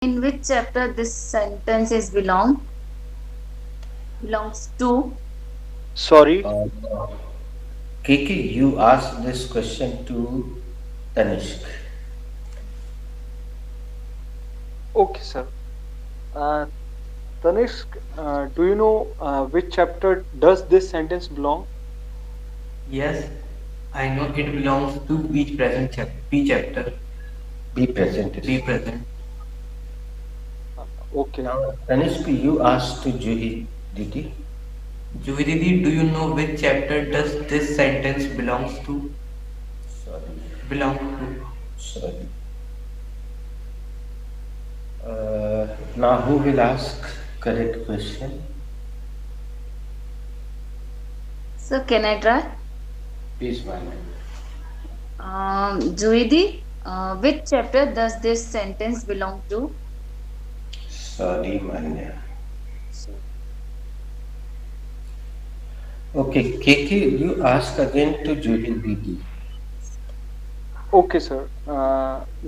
In which chapter this sentence is belongs to? Sorry. Uh, KK, you asked this question to Tanishq. Okay, sir. Uh, Tanishq, do you know which chapter does this sentence belong? Yes, I know it belongs to P chapter. Be present is Be fine. present. Okay. Now, Tanishq, you asked to Juhi Didi. Juhi Didi, do you know which chapter does this sentence belongs to? Sorry, Belong to. sorry. Now, who will ask correct question? So can I try? Please, Manya. Juidi, which chapter does this sentence belong to? Sorry, Manya. Okay, KK, you ask again to Juhi Didi. Okay, sir.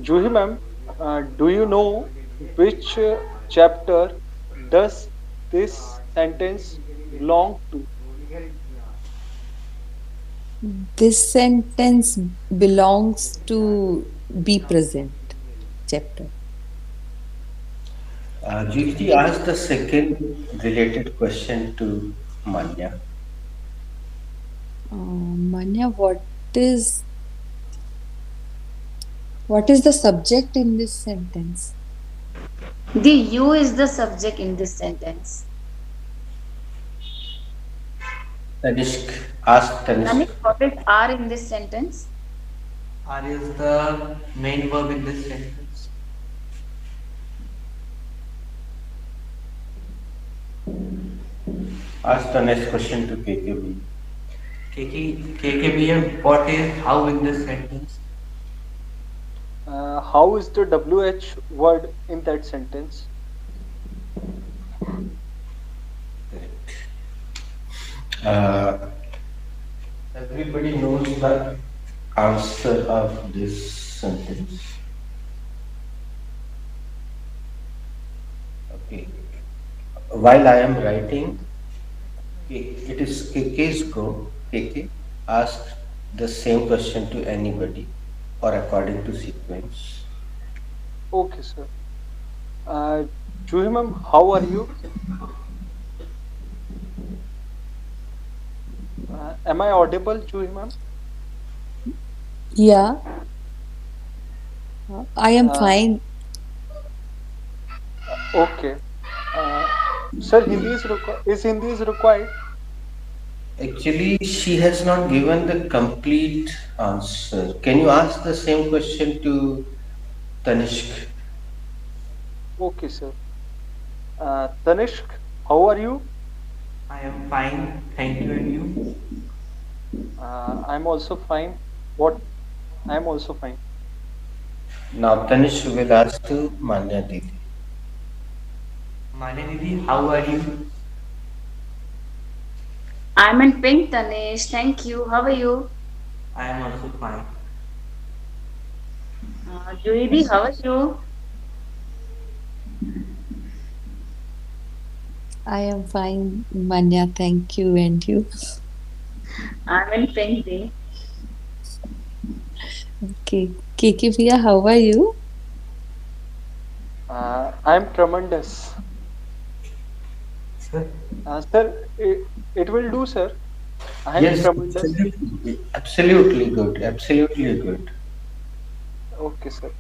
Juhi ma'am, do you know which chapter does this sentence belong to? This sentence belongs to be present chapter. Juhi Didi asked the second related question to Manya. Manya, is what is the subject in this sentence? The you is the subject in this sentence. Tanishq, ask Tanishq. Nanik, what is are in this sentence? Are is the main verb in this sentence. Ask the next question to KKB. KKBM, what is how in this sentence? How is the WH word in that sentence? Uh, Everybody knows the answer of this sentence. Okay. While I am writing, it is KK's go. KK, ask the same question to anybody or according to sequence. Okay, sir. Uh, Juhi ma'am, how are you? Am I audible, Juhi ma'am? Yeah, I am Uh, fine. okay. Uh, Sir, Hindi is required. Actually, she has not given the complete answer. Can you ask the same question to Tanishq? Okay, sir. Tanishq, how are you? I am fine, thank you, and you? I'm also fine. What? I'm also fine. Now, Tanishq will ask to Manya Didi. Mane Didi, how are you? I'm in pink, Tanesh. Thank you. How are you? I am also fine. Juidi, how are you? I am fine, Manya. Thank you. And you? I'm in pink day. Okay. Kiki Pia, how are you? I'm tremendous. Sir, Sir, it will do, sir. I'm Yes, tremendous. absolutely. Absolutely good. Absolutely good. Okay, sir.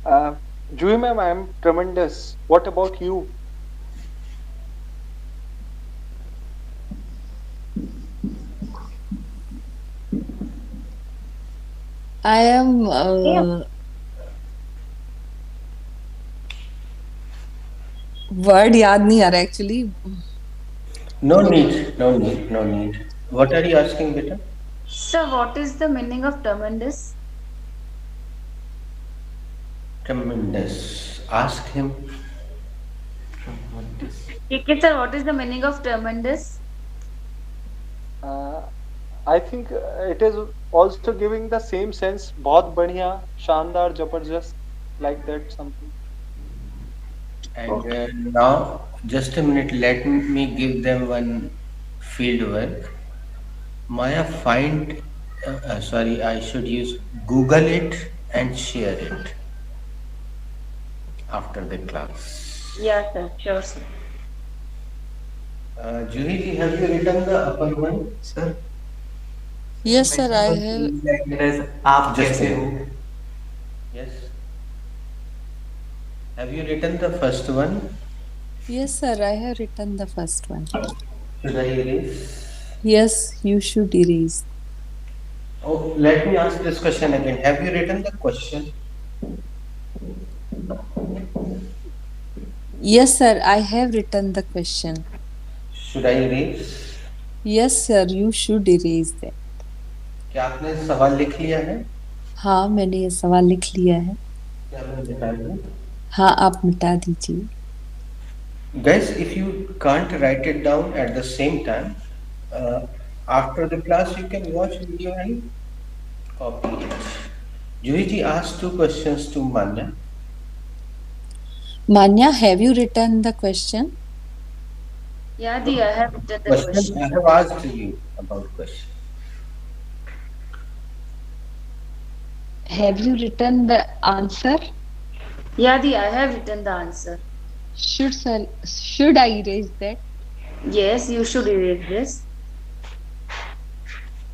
Uh, Juhi ma'am, I'm tremendous. What about you? I am Yeah. word याद नहीं आ रहा actually. No need. No need. No need. What are you asking, beta? So, what is the meaning of tremendous? Tremendous. Ask him. tremendous. Okay, sir, what is the meaning of tremendous? Uh, I think it is also giving the same sense. बहुत बढ़िया, शानदार, जबरदस्त, like that something. And Okay. now, just a minute, let me give them one field work. Maya, sorry, I should use Google it and share it after the class. Yeah, sir. Sure, sir. Juhi ji, have you written the upper one? Sir, Yes, many sir, I people have. feel like it is आप Just a कैसे हो? minute. Yes. Have you written the first one? Yes, sir, I have written the first one. Should I erase? Yes, you should erase. Oh, let me ask this question again. Have you written the question? Yes, sir, I have written the question. Should I erase? Yes, sir, you should erase that. क्या आपने सवाल लिख लिया है? हाँ, मैंने ये सवाल लिख लिया है. क्या मैं बता दूं? हाँ, आप मिटा दीजिए. Guys, if you can't write it down at the same time, uh, after the class you can watch video and copy it. Juhi ji asked two questions to Manya. Manya, have you written the question? Yeah, Di, I have written the Question question. I have asked you about question. Have you written the answer? Yeah, Di, I have written the answer. Should I erase that? Yes, you should erase this.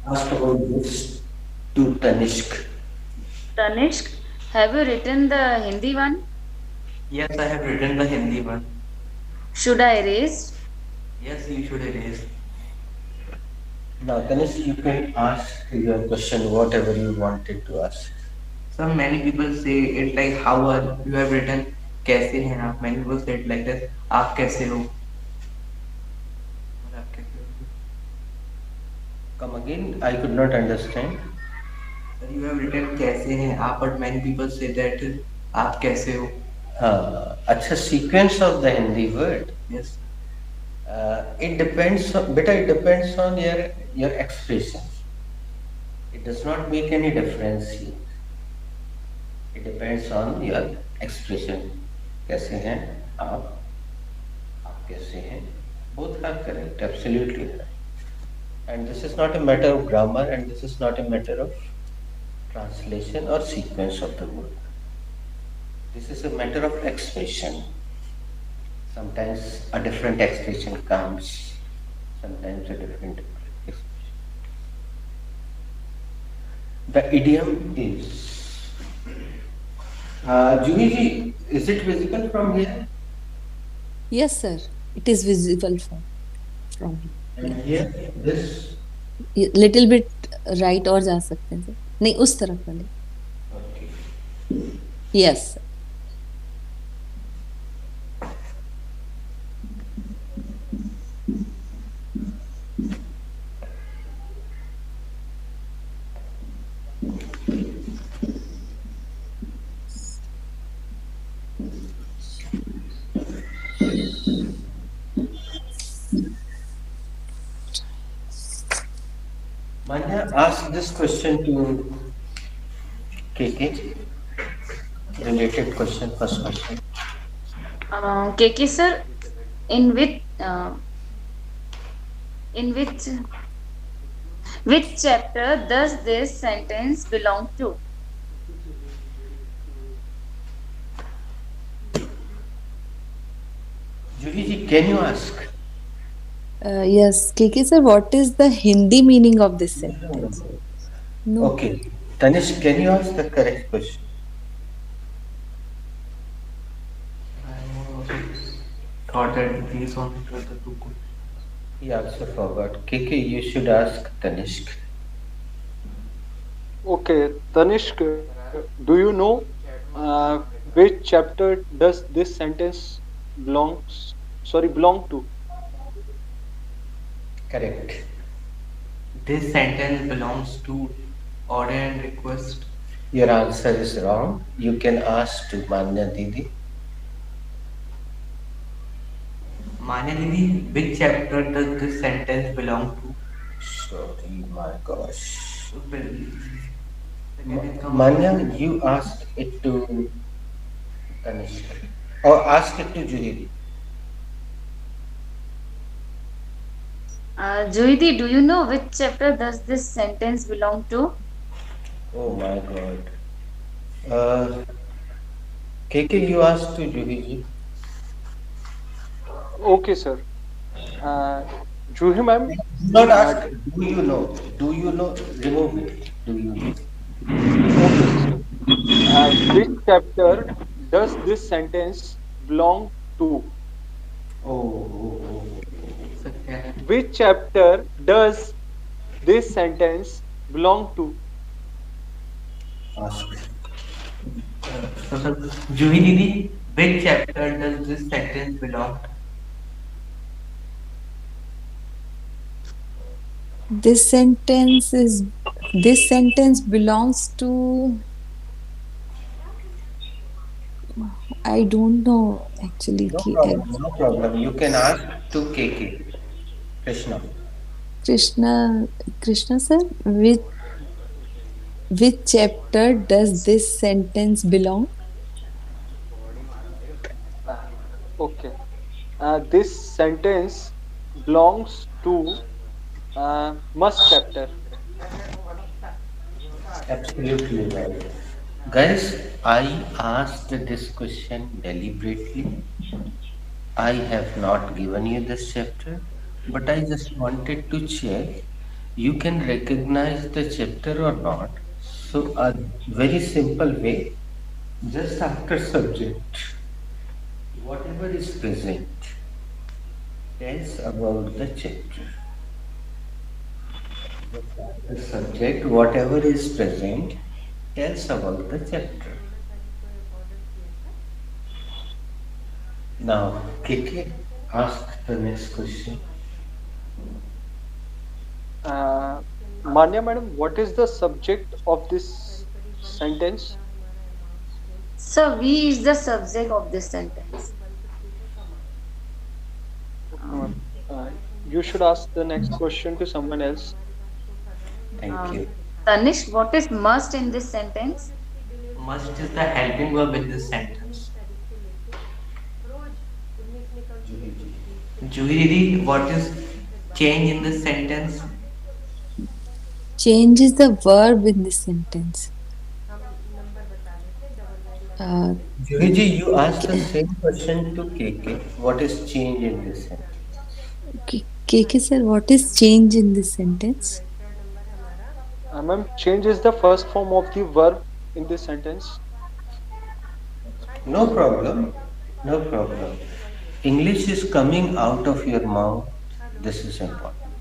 Ask about this to Tanishk. Tanishk, have you written the Hindi one? Yes, I have written the Hindi one. Should I erase? Yes, you should erase. Now Tanishk, you can ask your question whatever you wanted to ask. So many people say it like how are you have written कैसे हैं आप? Many people say it like this. आप कैसे हो? और आप कैसे हो? Come again, I could not understand. Sir, you have written कैसे हैं आप, but many people say that आप कैसे हो? हाँ, अच्छा sequence of the Hindi word. Yes. It depends on, beta, it depends on your expression. It does not make any difference here. It depends on your expression. कैसे हैं आप कैसे हैं? Both are correct, absolutely correct. And this is not a matter of grammar, and this is not a matter of translation or sequence of the word. This is a matter of expression. Sometimes a different expression comes, sometimes a different expression. The idiom is, Juhi ji, is it visible from here? Yes, sir. It is visible from And here, this? here. Little bit right और जा सकते हैं sir. नहीं, उस तरफ वाले. Okay. Yes, sir. Manya, ask this question to KK. Related question, first question. KK sir, in which uh, in which chapter does this sentence belong to? Juhi ji, can you ask? Yes, KK sir, what is the Hindi meaning of this sentence? No. Okay. Tanish, can you ask the correct question? I also thought that these only were the two questions. He also forgot. KK, you should ask Tanishk. Okay, Tanishk, do you know which chapter does this sentence belong to? Correct. This sentence belongs to order and request. Your answer is wrong. You can ask to Manya Didi. Manya Didi, which chapter does this sentence belong to? Sorry, my gosh. So, second is come. Manya, you asked it to Tanishk. or ask it to Juhiri. Juhidi, do you know which chapter does this sentence belong to? Oh my God. Uh, KK, you ask to Juhiri. Okay, sir. Uh, Juhi ma'am, Do not uh, ask, do you know? Do you know? Remove it. Do you know? okay, sir. Which chapter does this sentence belong to? Oh, oh, oh, So can Which chapter does this sentence belong to? ask. so Juhi Didi, which chapter does this sentence belong? This sentence is this sentence belongs to I don't know actually No ki problem, no problem. You can ask to KK, Krishna. Krishna Krishna sir which chapter does this sentence belong? Uh, okay. This sentence belongs to must chapter. Absolutely right. Guys, I asked this question deliberately. I have not given you this chapter, but I just wanted to check you can recognize the chapter or not. So, a very simple way, just after subject, whatever is present tells about the chapter. The subject, whatever is present, tells about the chapter. Now, KK, ask the next question. Uh, Manya madam, what is the subject of this sentence? So, we is the subject of this sentence. Okay, ma'am. You should ask the next question to someone else. Thank Um, you. Tanish, what is must in this sentence? Must is the helping verb in this sentence. Juhi Didi, what is change in this sentence? Change is the verb in this sentence. Uh, Juhiji, you asked the same question to KK. What is change in this sentence? KK sir, what is change in this sentence? Ma'am, change is the first form of the verb in this sentence. No problem. No problem. English is coming out of your mouth. This is important.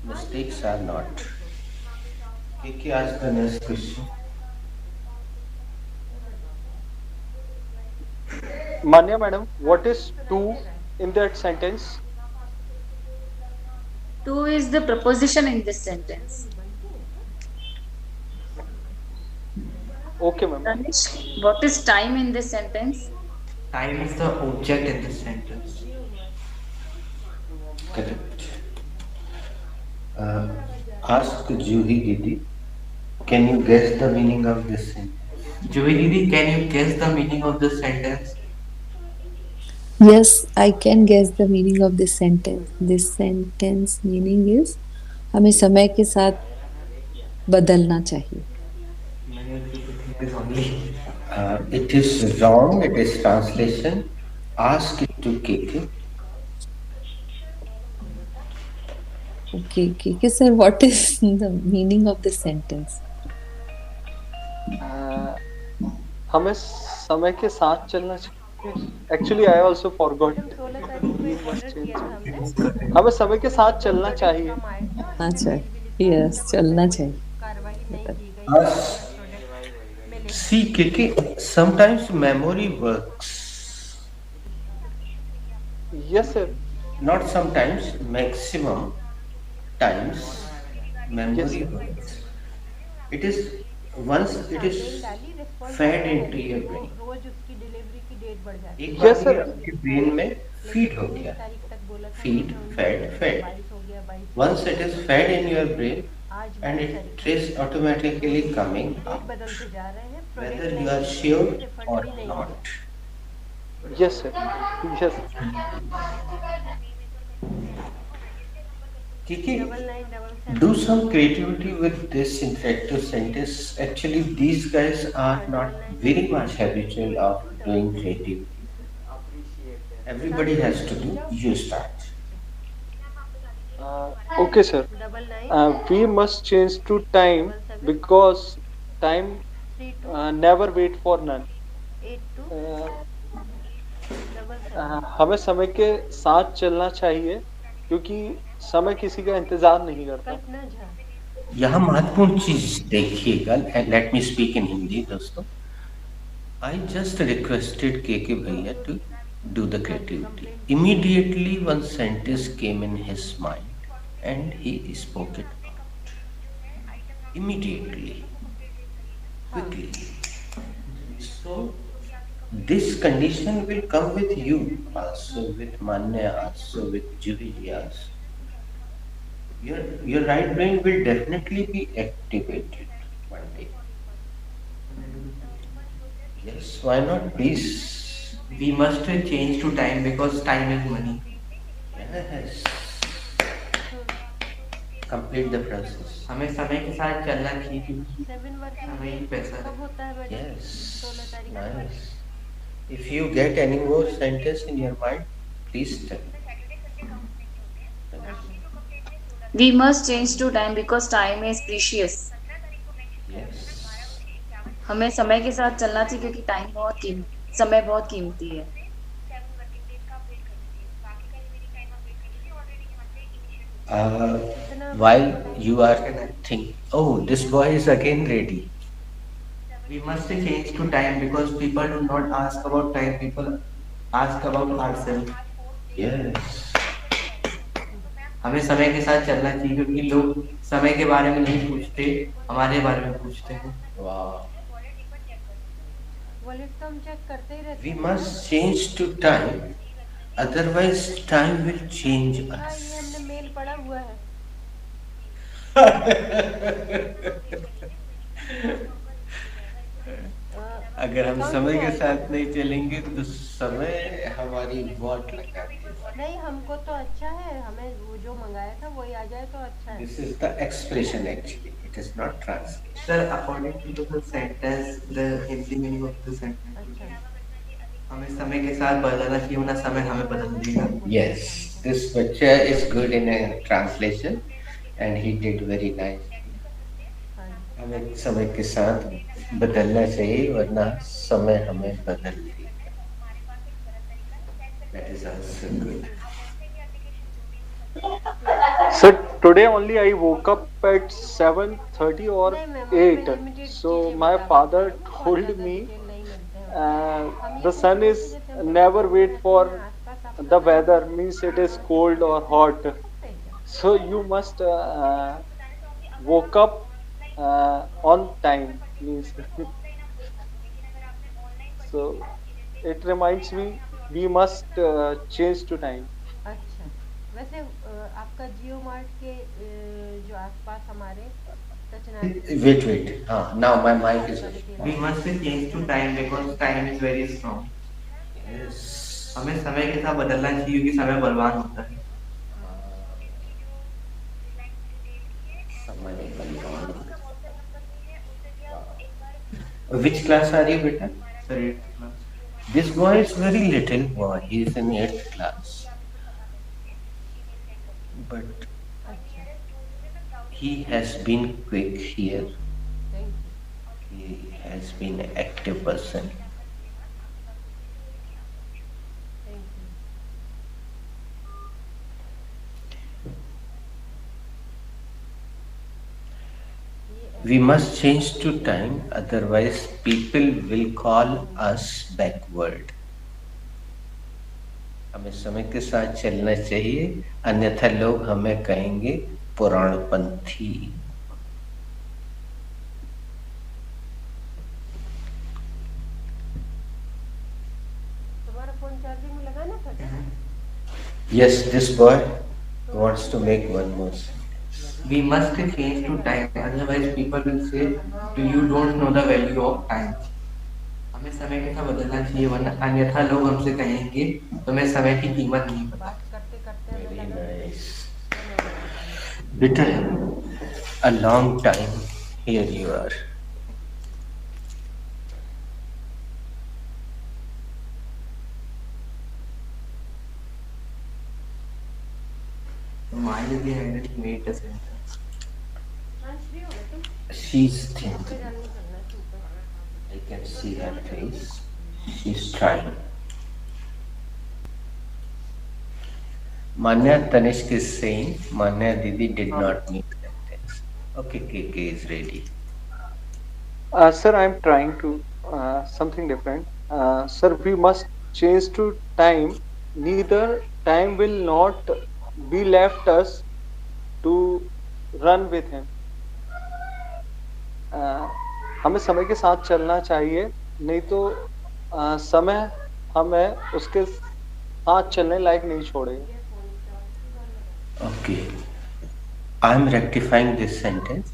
Mistakes are not. KK asked the next question. Manya madam, what is to in that sentence? To is the preposition in this sentence. Okay, ma'am. Tanish, what is time in this sentence? Time is the object in this sentence. Correct. Uh, ask Juhi Didi. Can you guess the meaning of this sentence? Juhi Didi, can you guess the meaning of this sentence? Yes, I can guess the meaning of this sentence. This sentence meaning is हमें समय के साथ बदलना चाहिए. Many of people think this only. It is wrong. It is translation. Ask it to KK. Okay, KK sir, what is the meaning of this sentence? हमें समय के साथ चलना चाहिए. Actually, I also forgot. You must change. हमें समय के साथ चलना चाहिए. अच्छा, yes, चलना चाहिए. Ask. See, KK, sometimes memory works. Yes, sir. Not sometimes, maximum times Yes, memory sir. works. It is once it is fed into your brain. एक बार Yes, ये sir. आपके ब्रेन में फीड हो गया. Feed, fed, fed. Once it is fed in your brain and it is automatically coming out, whether you are sure or not. Yes, sir. Yes. Kiki, do some creativity with this inflective sentence. Actually, these guys are not very much habitual of doing creativity. Everybody has to do. You start. Okay, sir. We must change to time because time never wait for none. Uh, हमें समय के साथ चलना चाहिए क्योंकि समय किसी का इंतजार नहीं करता. यहाँ महत्वपूर्ण चीज देखिएगा. Let me speak in Hindi दोस्तों. I just requested KK Bhaiya to do the creativity. Immediately one sentence came in his mind and he spoke it out. Immediately, quickly. So this condition will come with you also, with Manya also, with Juhi also. Your right brain will definitely be activated one day. Yes, why not? Please. We must change to time because time is money. Yes. Complete the process. हमें समय के साथ चलना चाहिए क्योंकि समय ही पैसा है. Yes. Nice. If you get any more sentence in your mind, please tell me. We must change to time because time is precious. Yes. हमें समय के साथ चलना चाहिए क्योंकि समय बहुत कीमती है. Uh, while you are thinking, oh, this boy is again ready. We must change to time because people do not ask about time. People ask about ourselves. Yes. हमें समय के साथ चलना चाहिए क्योंकि लोग समय के बारे में नहीं पूछते, हमारे बारे में पूछते हैं. Wow. We must change to time, otherwise time will change us. अगर हम समय के साथ नहीं चलेंगे तो समय हमारी वॉट लगा देगा. नहीं, हमको तो अच्छा है, हमें वो जो मंगाया था वही आ जाए तो अच्छा है. This is the expression actually. It is not translation. Sir, according to the sentence, the Hindi meaning of the sentence. हमें समय के साथ बदलना चाहिए वरना समय हमें बदल देगा. Yes, this bachcha is good in a translation and he did very nice. हमें समय के साथ बदलना चाहिए वरना समय हमें बदल देगा. That is also good. So today only I woke up at 7:30 or 8. So my father told me the sun is never wait for the weather, means it is cold or hot. So you must woke up on time, means. So it reminds me we must change to time. अच्छा, वैसे आपका जियो mart के जो आसपास हमारे Wait. Now my mic is. We must change to time because time is very strong. Yes. हमें समय के साथ बदलना चाहिए क्योंकि समय बलवान होता है. समय बलवान. Which class are you, beta? Sir, 8th class. This boy is very little boy. He is in 8th class. But he has been quick here. He has been an active person. We must change to time, otherwise people will call us backward. हमें समय के साथ चलना चाहिए, अन्यथा लोग हमें कहेंगे पुराणपंथी. तुम्हारा फोन चार्जिंग में लगाना था. Yes, this boy wants to make one more. We must change to time, otherwise people will say, "Do you don't know the value of time?" हमें समय के साथ बदलना चाहिए, वरना अन्यथा लोग हमसे कहेंगे तुम्हें समय की कीमत नहीं पता। बात करते करते हमें Very लगा कि nice. समय हो गया। Bitter, a long time. Here you are. Why did they hadn't made a sentence? Free हो गए तुम? She's thinking. कोई रन नहीं करना है ऊपर। I can see her face. She's trying. Manya Tanishk is saying Manya Didi did not make sentence. Okay, KK is ready. Sir, I'm trying to something different. Sir, we must change to time. Neither time will not be left us to run with him. Uh, हमें समय के साथ चलना चाहिए, नहीं तो समय हमें उसके साथ चलने लायक नहीं छोड़ेगा. Okay. I'm rectifying this sentence.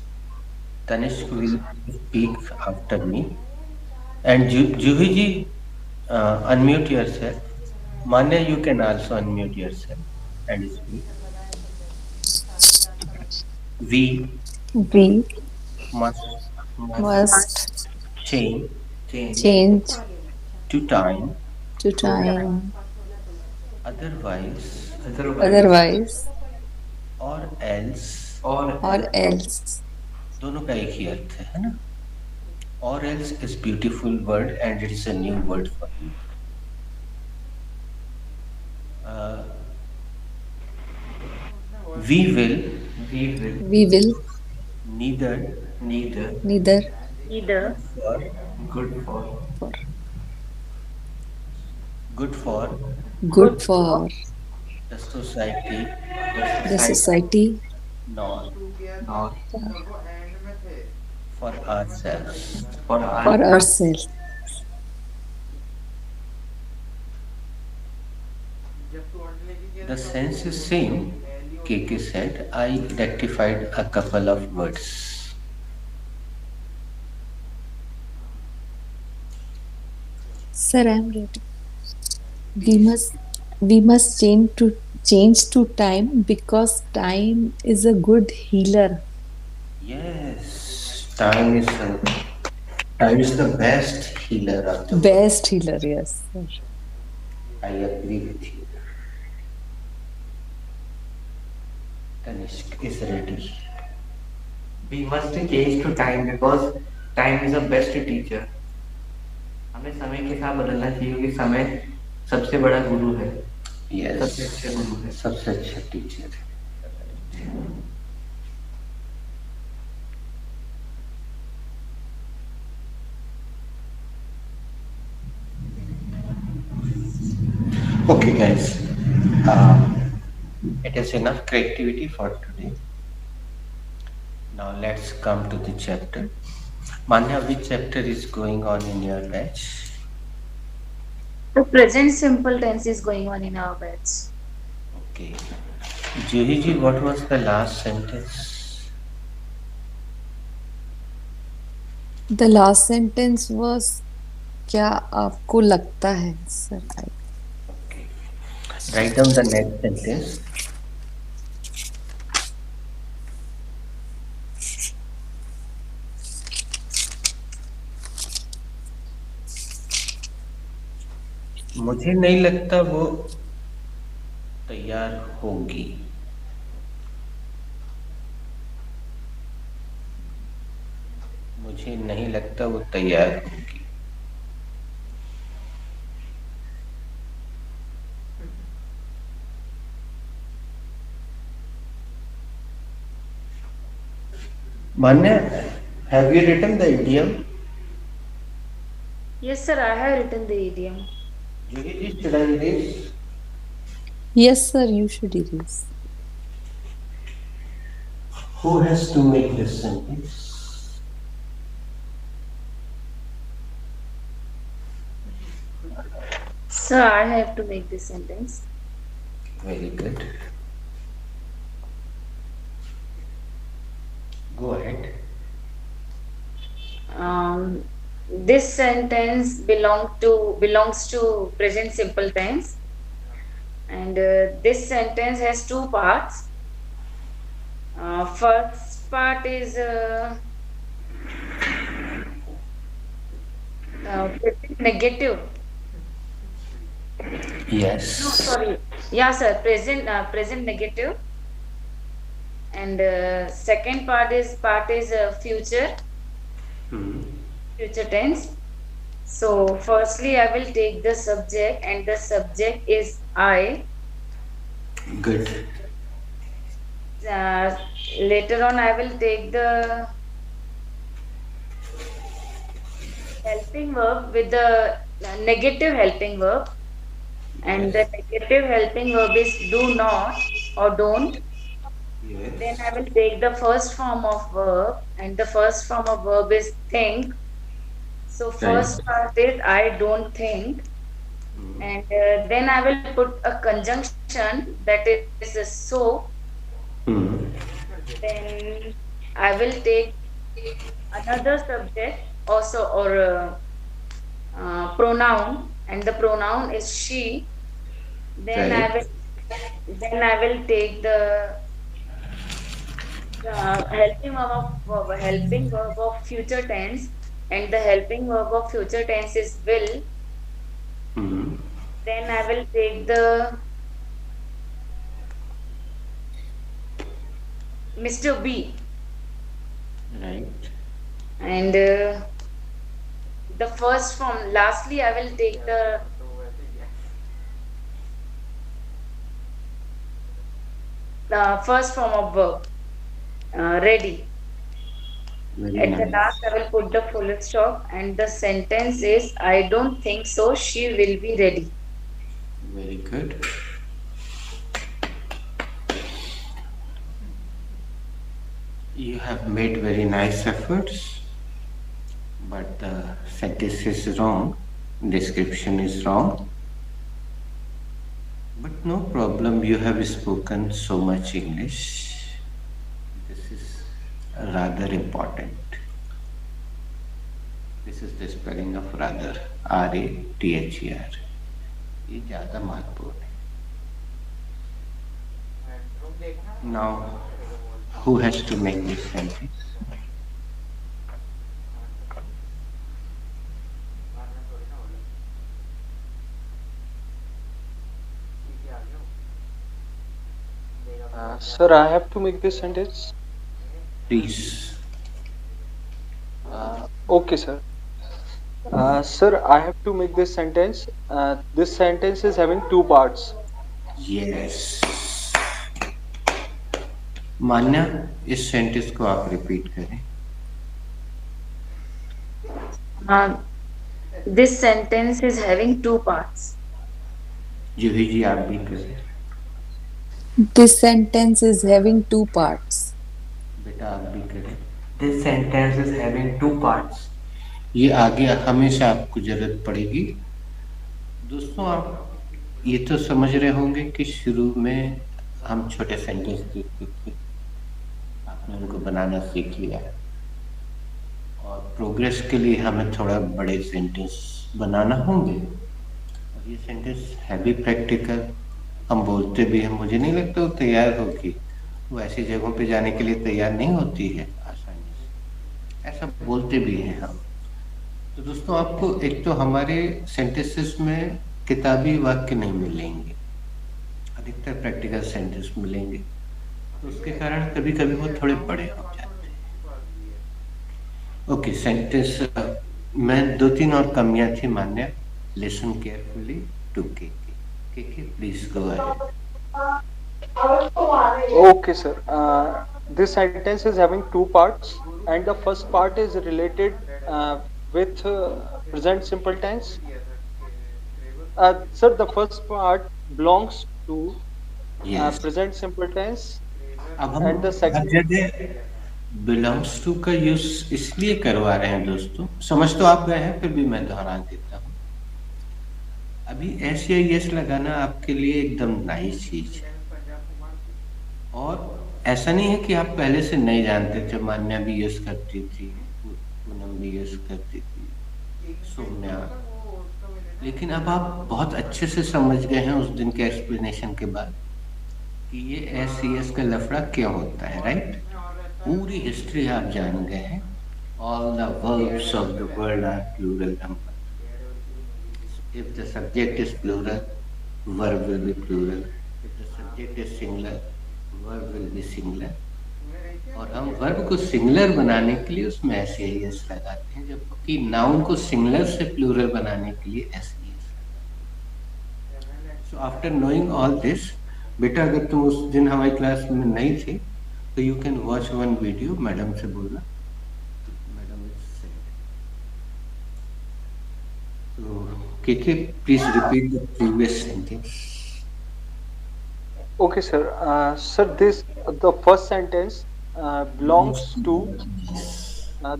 Tanishk will speak after me. And Juhi ji, unmute yourself. Manya, you can also unmute yourself and speak. We We must must change change to time, to time, otherwise otherwise or else. or else. दोनों का एक ही अर्थ है ना? Or else is beautiful word and it is a new word for me. We will We will neither neither Either for good for for good for good for the society the society nor or for ourselves. for for ourselves. The sense is same. KK said. I rectified a couple of words. Sir, I am ready. We must change to time because time is a good healer. Yes, time is the best healer of the world. Best healer, yes, sir. I agree with you. Tanishk is ready. we must change to time because time is the best teacher. हमें समय के साथ बदलना चाहिए क्योंकि समय सबसे बड़ा गुरु है, सबसे अच्छा Yes, गुरु है. सबसे अच्छा teacher. Okay, guys. It is enough creativity for today. Now let's come to the chapter. Manya, which chapter is going on in your batch? the present simple tense is going on in our batch. Okay. Juhi ji, what was the last sentence? The last sentence was क्या आपको लगता है, sir? Okay. Write down the next sentence. मुझे नहीं लगता वो तैयार होगी. मुझे नहीं लगता वो तैयार होगी. Manya, have you written the idiom? Yes, sir, I have written the idiom. Juhi ji, should I erase? Yes, sir, you should erase. Who has to make this sentence? Sir, I have to make this sentence. Very good. Go ahead. This sentence belongs to present simple tense, and this sentence has two parts. First part is present negative. Yes. No, sorry. Yeah, sir. Present negative, and second part is future future tense. So, firstly, I will take the subject, and the subject is I. Good. Uh, Later on, I will take the helping verb with the negative helping verb, and the negative helping verb is do not or don't. Then Yes. I will take the first form of verb, and the first form of verb is think. So, Right. first part is I don't think, and then I will put a conjunction that is so. Hmm. Then I will take another subject also, or pronoun, and the pronoun is she. Then I Right. will take the helping verb of future tense, and the helping verb of future tense is will. Hmm. Then I will take the Mr. B, Right. and the first form. Lastly, I will take the first form of verb, ready. Very At the last, nice. I will put the full stop, and the sentence is I don't think so. She will be ready. Very good. You have made very nice efforts, but the sentence is wrong. Description is wrong. But no problem, you have spoken so much English. This is rather important. This is the spelling of rather, R-A-T-H-E-R. ये ज़्यादा महत्वपूर्ण है. Now, who has to make this sentence? Sir, I have to make this sentence. Please. Okay, sir. Sir, I have to make this sentence. This sentence is having two parts. Yes. मान्या, इस sentence को आप repeat करें. This sentence is having two parts. जूही जी आप भी करें. This sentence is having two parts. बेटा आप भी करें. This sentence is having two parts. ये आगे हमेशा आपको जरूरत पड़ेगी. दोस्तों, आप ये तो समझ रहे होंगे कि शुरू में हम छोटे सेंटेंस देखते थे, आपने उनको बनाना सीख लिया, और प्रोग्रेस के लिए हमें थोड़ा बड़े सेंटेंस बनाना होंगे. और ये सेंटेंस है भी प्रैक्टिकल, हम बोलते भी हैं. मुझे नहीं लगता वो तैयार होगी, वो ऐसी जगहों पे जाने के लिए तैयार नहीं होती है आसानी से, ऐसा बोलते भी हैं हम. तो दोस्तों, आपको एक तो हमारे सेंटेंसेस में किताबी वाक्य नहीं मिलेंगे, अधिकतर प्रैक्टिकल सेंटेंस मिलेंगे, तो उसके कारण कभी कभी वो थोड़े बड़े हो जाते हैं. ओके, सेंटेंस मैं 2-3 और कमियां थी मान्या. लिसन केयरफुली टू के please go ahead. Okay, sir. This sentence is having two parts, and the first part is related with present simple tense. Sir, the first part belongs to yes. present simple tense, अब हम and the her second. जगह belongs to का use इसलिए करवा रहे हैं दोस्तों, समझ तो आप गए हैं, फिर भी मैं दोहरा देता हूँ. अभी एस या यस लगाना आपके लिए एकदम नई चीज है, और ऐसा नहीं है कि आप पहले से नहीं जानते थे. मान्या भी यस करती थी, पूनम भी यस करती थी, सौम्या। लेकिन अब आप बहुत अच्छे से समझ गए हैं उस दिन के एक्सप्लेनेशन के बाद कि ये एस का लफड़ा क्यों होता है, राइट? पूरी हिस्ट्री आप जान गए हैं। All the verbs of the world are plural number. If the subject is plural, verb will be plural. If the subject is singular, verb will be singular. और हम वर्ब को सिंगुलर बनाने के लिए उसमें ऐसे एस लगाते हैं, जबकि नाउन को सिंगुलर से प्लूरल बनाने के लिए एस लगाते हैं। So after knowing all this, बेटा अगर तुम उस दिन हमारी क्लास में नहीं थे तो you can watch one video, madam से बोलना, मैडम इज सेड। तो KK, please repeat the previous sentence. Okay, sir. Sir, the first sentence belongs to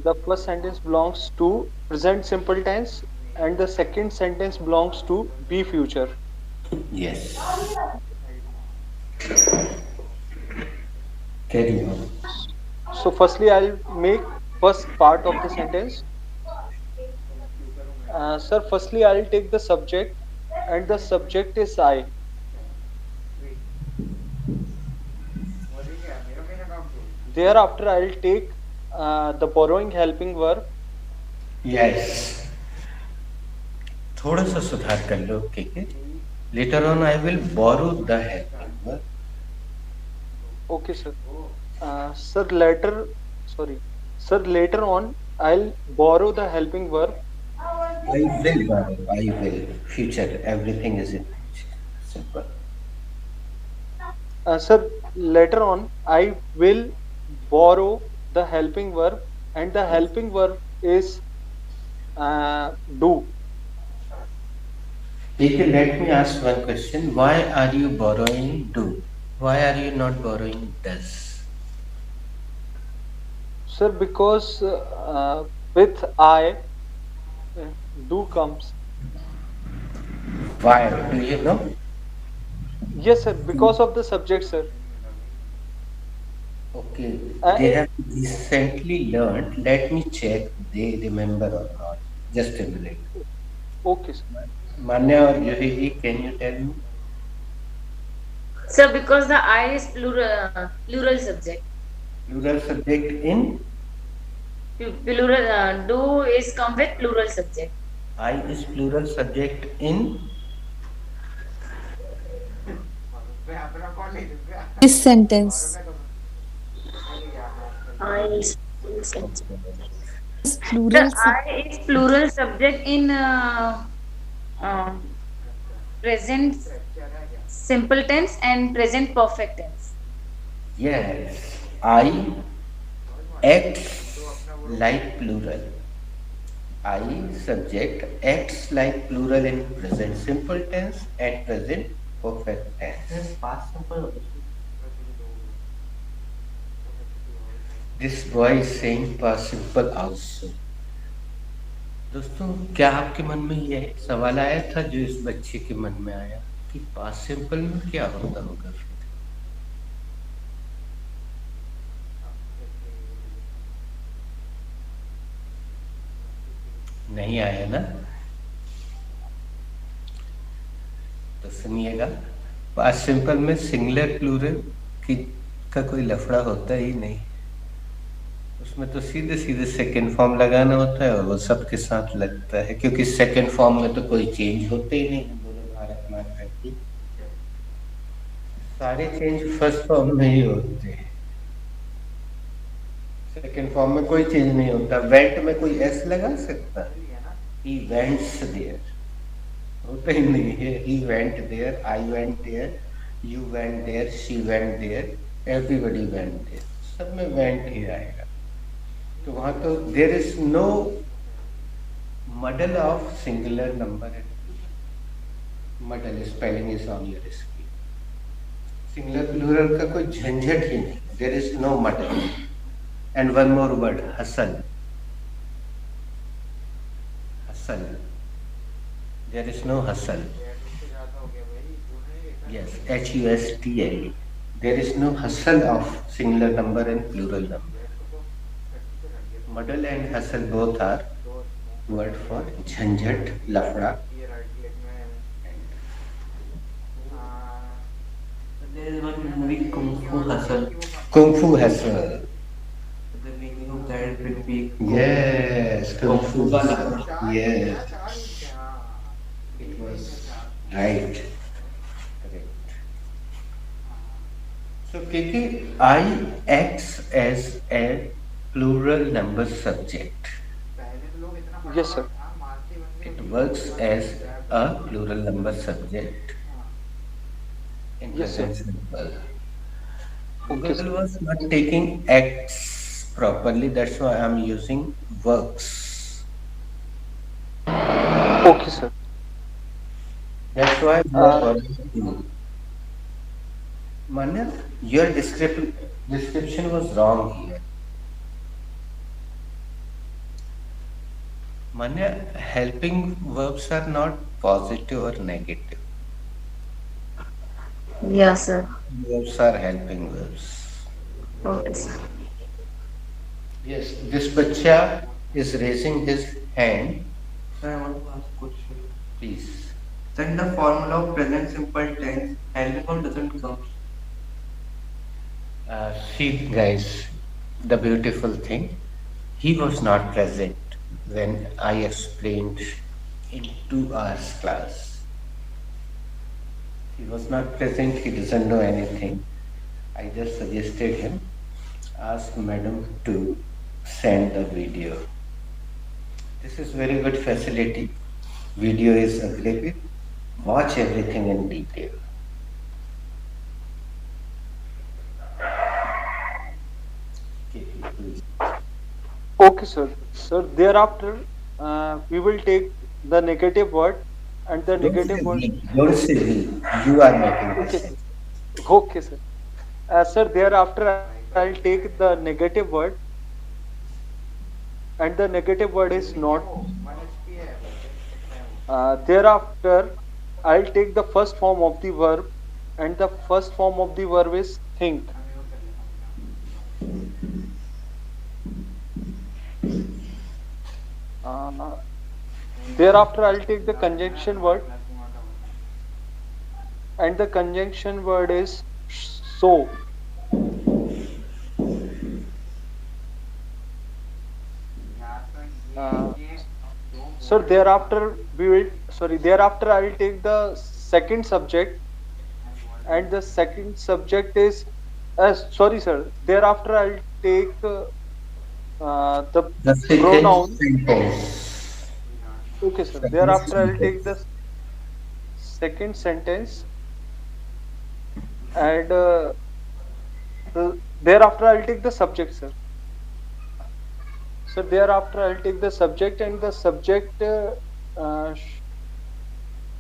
the first sentence belongs to present simple tense, and the second sentence belongs to be future. Yes. Carry on. So, firstly, I'll make first part of the sentence. Sir, firstly, I'll take the subject, and the subject is I. Thereafter, I'll take the borrowing helping verb. Yes. थोड़ा सा सुधार कर लो, KK. Later on, I will borrow the helping verb. Okay, sir. Sir, later on, I'll borrow the helping verb. I will borrow. I will. Future. Everything is in future. Simple. Sir, later on, I will borrow the helping verb, and the helping verb is do. KK, let me ask one question. Why are you borrowing do? Why are you not borrowing does? Sir, because with I, do comes. Why? Do you know? Yes, sir. Because of the subject, sir. Okay. They have recently learned. Let me check. They remember or not. Just a minute. Okay, sir. Manya or Yuhiji, can you tell me? Sir, because the I is plural subject. Plural subject in? Plural, do is come with plural subject. I is plural subject in? This sentence. I is plural subject. This plural I is plural subject in present simple tense and present perfect tense. Yes. I acts like plural. I subject acts like plural in present simple tense and present perfect tense. Past simple. This boy is saying past simple also. दोस्तों, क्या आपके मन में ये सवाल आया था जो इस बच्चे के मन में आया कि पास्ट सिंपल में क्या होता होगा? नहीं आया ना? तो सुनिएगा, पास्ट सिंपल में सिंगुलर प्लूरल का कोई लफड़ा होता ही नहीं। उसमें तो सीधे सीधे सेकेंड फॉर्म लगाना होता है और वो सबके साथ लगता है, क्योंकि सेकेंड फॉर्म में तो कोई चेंज होते ही नहीं। बोलो भारत माता की, सारे चेंज फर्स्ट फॉर्म में ही होते हैं, सेकेंड फॉर्म में कोई चेंज नहीं होता। वेंट में कोई एस लगा सकता? ही वेंट्स देयर होता ही नहीं है। He went there, I went there, you went there, she went there, everybody went there, सब में वेंट ही आएगा। तो वहां तो there is no muddle of singular number and muddle spelling is on your screen. Singular plural का कोई झंझट ही नहीं, there is no muddle. And one more word, hustle, hustle, there is no hustle. Yes, HUSTLE, there is no hustle of singular number and plural number. Muddle and hustle both are word for jhanjhat, lafda. There is one movie Kung Fu Hustle. Kung Fu Hustle. The meaning of that will be Yes, Kung Kung Fu Fu का Hustle. लफड़ा. Yes, it was right. Correct. So, KK, I acts as a plural number subject. Yes, sir. It works as a plural number subject in Yes, sir. present simple. Okay, Google sir. was not taking acts properly, that's why I'm using works. Okay, sir. That's why we are Uh, following. Manya, your description was wrong here. Manya, helping verbs are not positive or negative. Yeah, sir. Verbs are helping verbs. Okay, sir. Yes, this bacha is raising his hand. Sir, I want to ask question. Please. Sir, in the formula of present simple tense, helping verb doesn't come. See, guys, the beautiful thing, he was not present when I explained in 2 hours class. He was not present, he doesn't know anything. I just suggested him, ask madam to send the video. This is very good facility. Video is available. Watch everything in detail. Okay, please. okay, sir. Sir, thereafter, we will take the negative word and the Don't say negative word. we. Don't say we. You are making the Okay, sir. sense. Okay, sir. Sir, thereafter, I'll take the negative word, and the negative word is not. Thereafter, I'll take the first form of the verb, and the first form of the verb is think. Uh, Thereafter, I'll take the conjunction word, and the conjunction word is so. Uh, so thereafter I'll take the second subject, and the second subject is, sorry, sir. Thereafter I'll take the The second pronoun. sentence. Okay, sir. Second Thereafter I'll take sentence. the second sentence, and thereafter I'll take the subject, sir. So thereafter I'll take the subject, and the subject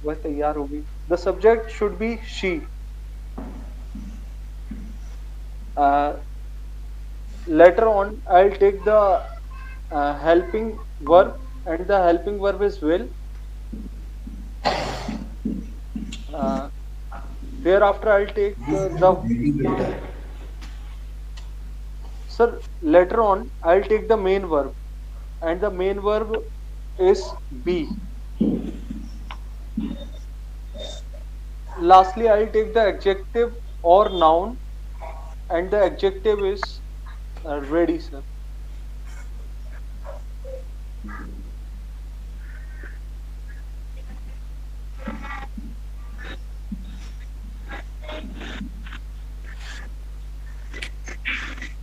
वह तैयार होगी. The subject should be she. Uh, Later on, I'll take the helping verb, and the helping verb is will. Uh, Thereafter, I'll take the. Sir, later on, I'll take the main verb, and the main verb is be. Lastly, I'll take the adjective or noun, and the adjective is ready, sir.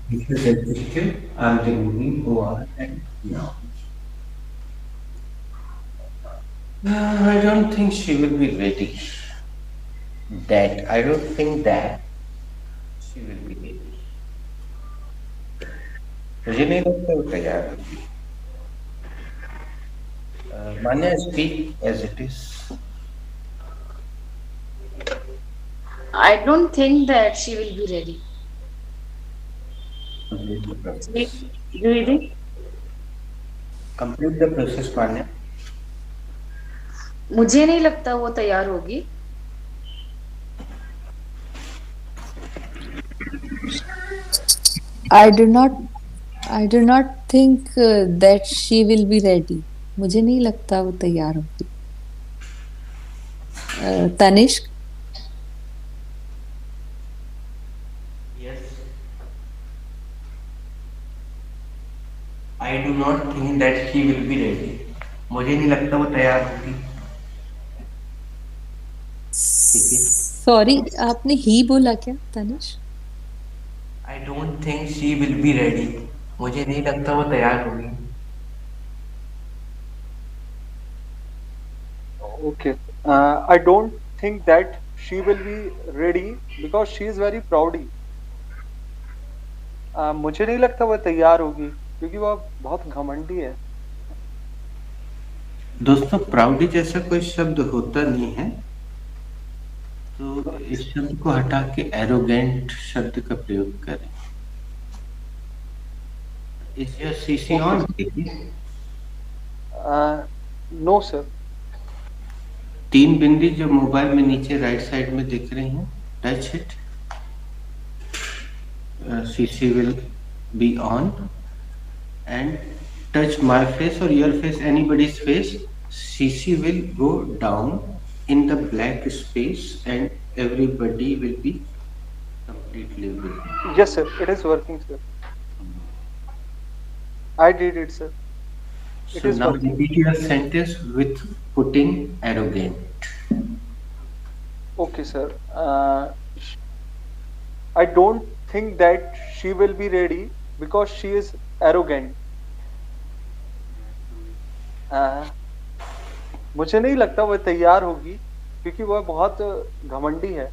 This is adjective. I'm removing or and now. I don't think she will be ready. I don't think that she will be ready. मुझे नहीं लगता वो तैयार होगी. Manya, speak as it is. I don't think that she will be ready. Complete the Do process. you think? Complete the process, Manya. मुझे नहीं लगता वो तैयार होगी. I do not think that she will be ready. मुझे नहीं लगता वो तैयार होगी। Tanishq. Yes, I do not think that she will be ready. मुझे नहीं लगता वो तैयार होगी। ठीक है। सॉरी, आपने ही बोला क्या Tanishq? I don't think she will be ready. मुझे नहीं लगता वो तैयार होगी। Okay. I don't think that she will be ready because she is very proudy. मुझे नहीं लगता वह तैयार होगी क्योंकि वह बहुत घमंडी है। दोस्तों, प्राउडी जैसा कोई शब्द होता नहीं है, तो इस शब्द को हटा के एरोगेंट शब्द का प्रयोग करें। Is your CC Okay. On? No sir. 3 बिंदी जो मोबाइल में नीचे राइट साइड में दिख रही हैं, touch it. CC will be on, and touch my face or your face, anybody's face. CC will go down in the black space and everybody will be completely visible. Yes sir, it is working sir. I did it sir. It So is now working. repeat your sentence with putting arrogant. Okay sir. I don't think that she will be ready because she is arrogant. मुझे नहीं लगता वह तैयार होगी क्योंकि वह बहुत घमंडी है।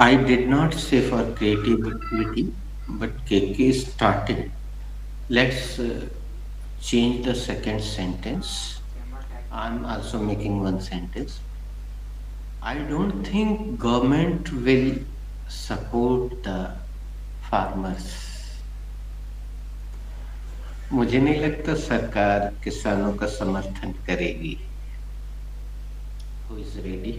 I did not say for creativity, but KK started. Let's change the second sentence. I'm also making one sentence. I don't think government will support the farmers. मुझे नहीं लगता सरकार किसानों का समर्थन करेगी। Who is ready?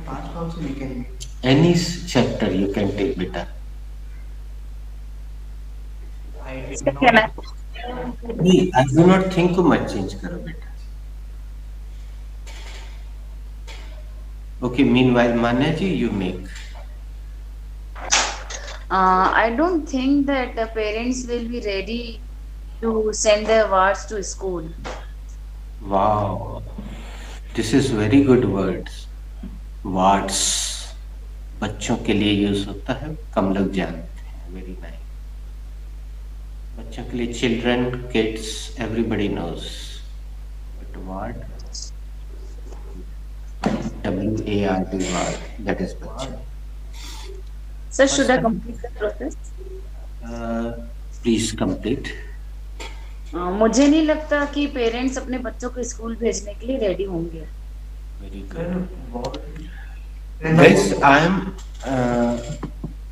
Past also we can. Any chapter you can take, beta. I did Sir, can I? not. नहीं, I do not think को मत चेंज करो बेटा। Okay, meanwhile, Manya ji, you make. I don't think that the parents will be ready to send their wards to school. Wow, this is very good words. Words बच्चों के लिए use होता है, कम लोग जानते हैं। Very nice. बच्चों के लिए children, kids, everybody knows. But ward, WARD, ward, that is बच्चा। Sir, should I complete the process? Please complete. मुझे नहीं लगता कि पेरेंट्स अपने बच्चों को स्कूल भेजने के लिए रेडी होंगे। Very good. Guys,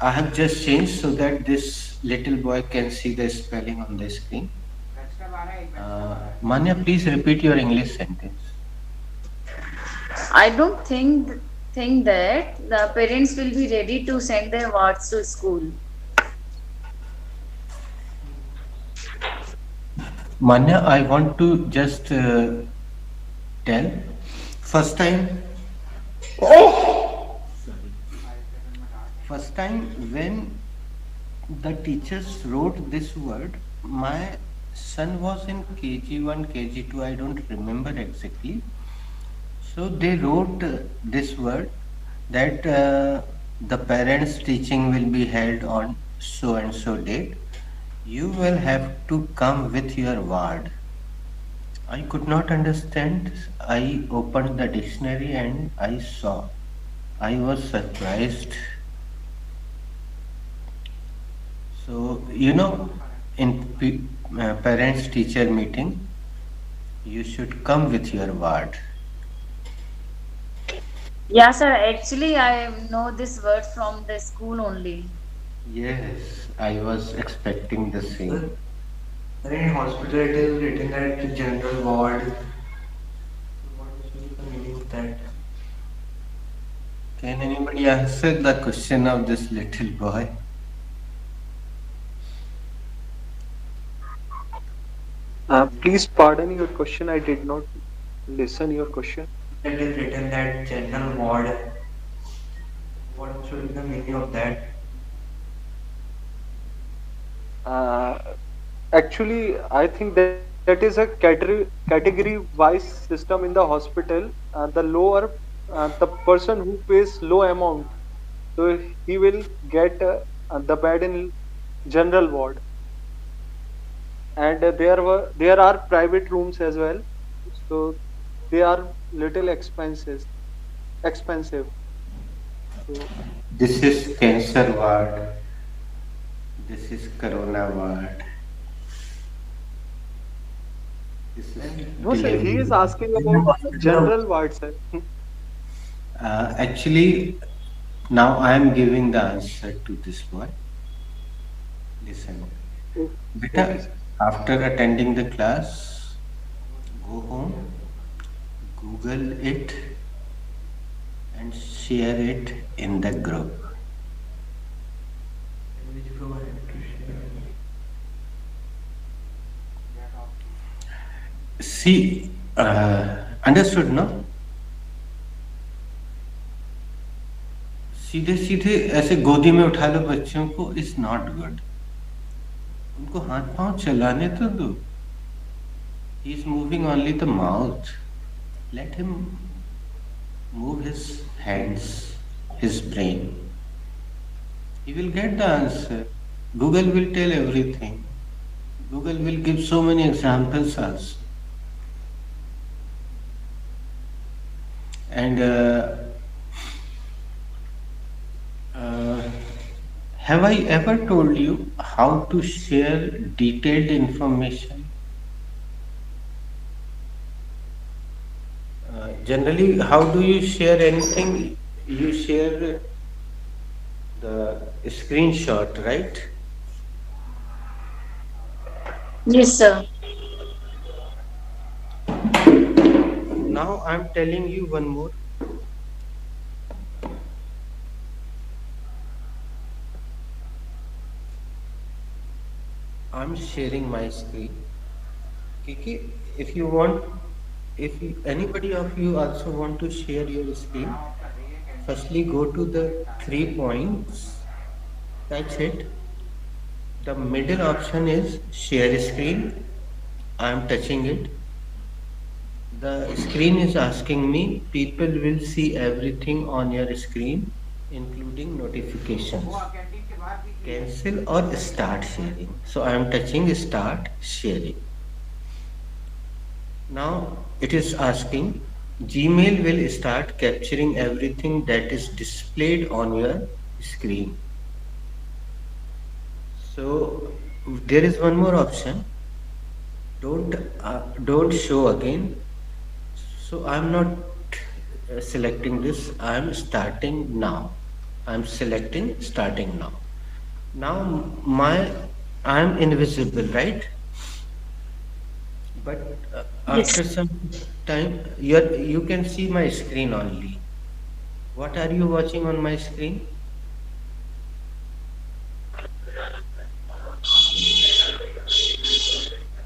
I have just changed so that this little boy can see the spelling on the screen. Manya, please repeat your English sentence. I don't think that the parents will be ready to send their wards to school. Manya, I want to just tell. First time when the teachers wrote this word, my son was in KG1, KG2, I don't remember exactly. So they wrote this word that the parents' teaching will be held on so and so date. You will have to come with your ward. I could not understand. I opened the dictionary and I saw. I was surprised. So, in parents-teacher meeting, you should come with your ward. Yeah, sir. Actually, I know this word from the school only. Yes, I was expecting the same. In hospital, it is written that general ward. What is the meaning of that? Can anybody answer the question of this little boy? Please pardon your question. I did not listen your question. It is written that general ward. What should be the meaning of that? Uh, Actually, I think that is a category wise system in the hospital. The lower the person who pays low amount, so he will get the bed in general ward, and there are private rooms as well. So they are little expensive. So This is cancer ward. This is corona ward. This is no, sir, he is delivery. asking about general ward, sir. Actually, now I am giving the answer to this boy. Listen, O- okay, beta, sir. after attending the class, go home, Google it, and share it in the group. Which provider to share? See, understood, no? सीधे सीधे ऐसे गोदी में उठा लो बच्चों को is not good. उनको हाथ पांव चलाने तो दो. He is moving only the mouth. Let him move his hands, his brain. He will get the answer. Google will tell everything. Google will give so many examples also. And uh, have I ever told you how to share detailed information? Generally, how do you share anything? You share the screenshot, right? Yes, sir. Now I'm telling you one more. I'm sharing my screen. Kiki, if you want, if you, anybody of you also want to share your screen, firstly go to the 3 points, touch it. The middle option is share screen. I'm touching it. The screen is asking me, people will see everything on your screen, including notifications. Cancel or start sharing. So I am touching start sharing. Now it is asking, Gmail will start capturing everything that is displayed on your screen. So there is one more option. Don't show again. So I'm not selecting this. I'm starting now. I'm selecting starting now. Now I'm invisible, right? But after Yes. some time, you can see my screen only. What are you watching on my screen?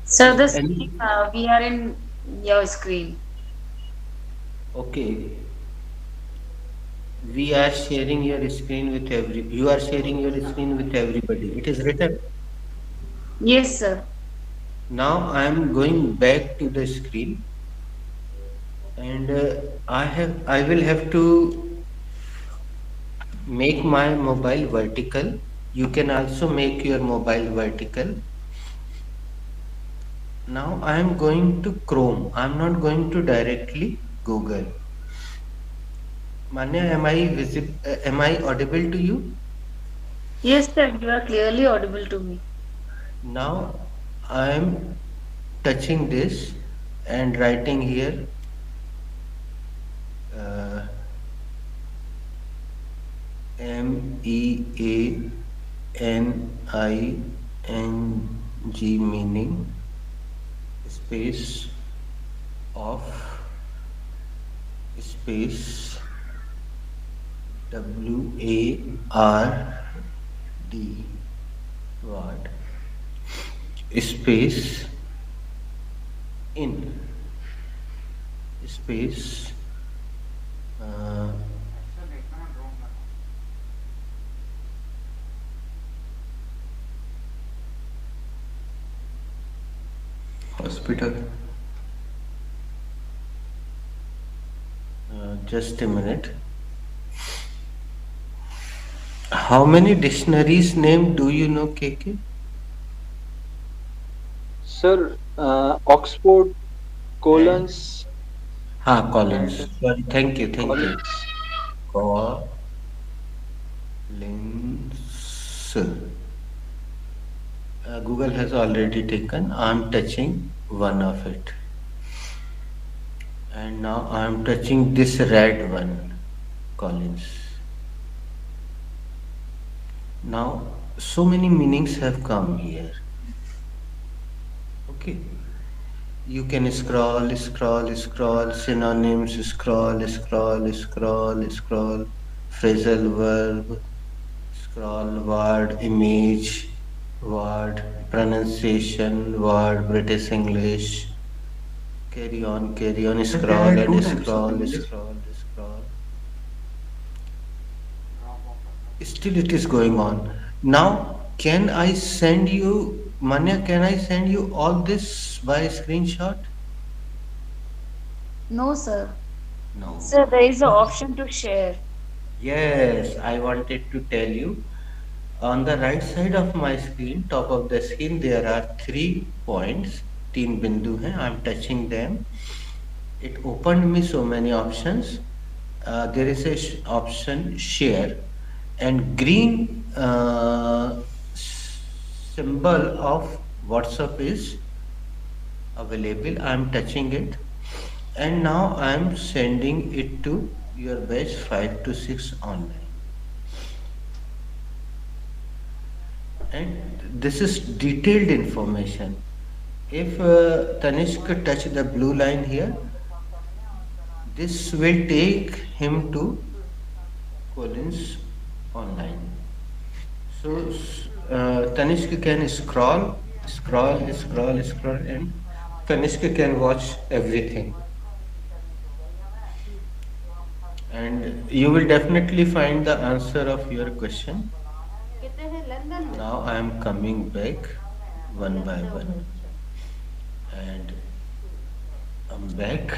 So the Any? same, we are in your screen. Okay, we are sharing your screen with you are sharing your screen with everybody. It is written. Yes, sir. Now I am going back to the screen, and I will have to make my mobile vertical. You can also make your mobile vertical. Now I am going to Chrome. I am not going to directly Google. Manya, am I audible to you? Yes, sir. You are clearly audible to me. Now I am touching this and writing here uh, MEANING, meaning space of space WARD, word space in space uh, hospital. Just a minute. How many dictionaries name do you know, KK? Sir, Oxford, And Collins, Collins. and Sorry, thank you, thank you. Collins. Collins. Google has already taken. I'm touching one of it, and now I'm touching this red one, Collins. Now, so many meanings have come here. Okay, you can scroll, synonyms, scroll, phrasal verb, scroll, word, image, word, pronunciation, word, British English, carry on, scroll and scroll. Still it is going on. Now, can I send you, Manya, can I send you all this by screenshot? No, sir. No. Sir, there is an option to share. Yes, I wanted to tell you. On the right side of my screen, top of the screen, there are 3 points. तीन बिंदु हैं. I'm touching them. It opened me so many options. There is a option share, and green symbol of WhatsApp is available. I'm touching it, and now I'm sending it to your batch 5 to 6 online. And this is detailed information. If Tanishq touch the blue line here, this will take him to Collins online. So Tanishq can scroll, and Tanishq can watch everything. And you will definitely find the answer of your question. कितने हैं London में? Now I am coming back one by one, and I'm back.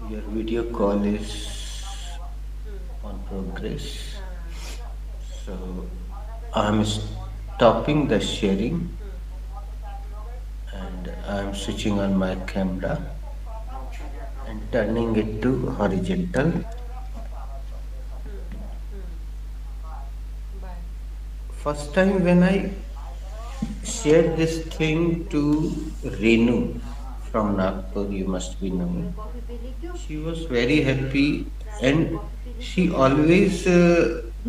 Your video call is on progress. So I'm stopping the sharing, and I'm switching on my camera and turning it to horizontal. Bye. First time when I shared this thing to Renu from Nagpur, you must be knowing. Coffee पी ली क्यों? She was very happy, and she always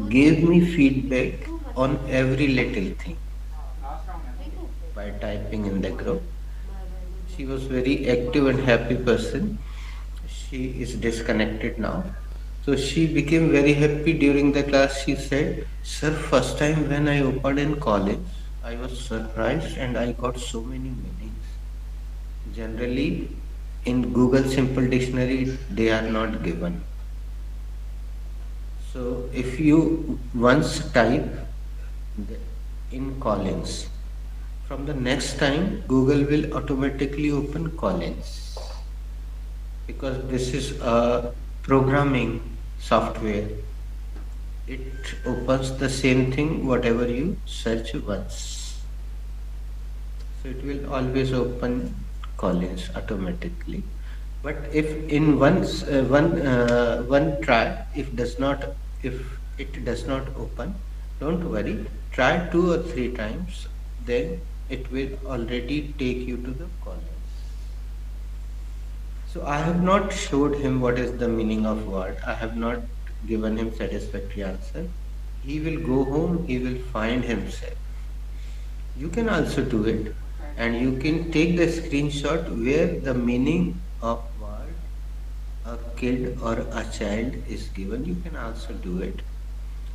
gave me feedback on every little thing by typing in the group. She was very active and happy person. She is disconnected now. So she became very happy during the class. She said, "Sir, first time when I opened in college, I was surprised and I got so many meanings. Generally, in Google Simple Dictionary, they are not given. So if you once type in Collins, from the next time, Google will automatically open Collins, because this is a programming software. It opens the same thing whatever you search once. So it will always open Collins automatically. But if in one try, if it does not open, don't worry. Try 2 or 3 times, then it will already take you to the Collins. So I have not showed him what is the meaning of word. I have not given him satisfactory answer. He will go home, he will find himself. You can also do it, and you can take the screenshot where the meaning of word a kid or a child is given. You can also do it.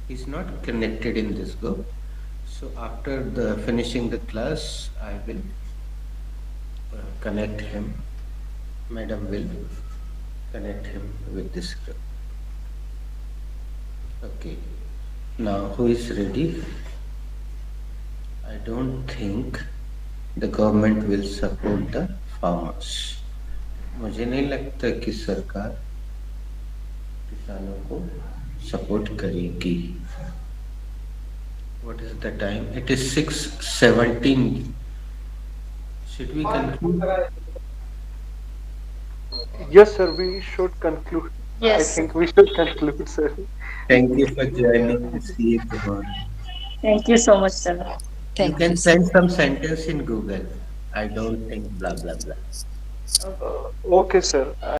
He's not connected in this group. So after the finishing the class, I will connect him. Madam will connect him with this group. Okay. Now, who is ready? I don't think the government will support the farmers. मुझे नहीं लगता कि सरकार किसानों को support करेगी. What is the time? It is 6:17. Should we conclude? Yes, sir, we should conclude. I Yes. think we should conclude, sir. Thank you for joining. See you tomorrow. Thank you so much, sir. You Thank can you. send some sentence in Google. I don't think blah blah blah. Okay, sir.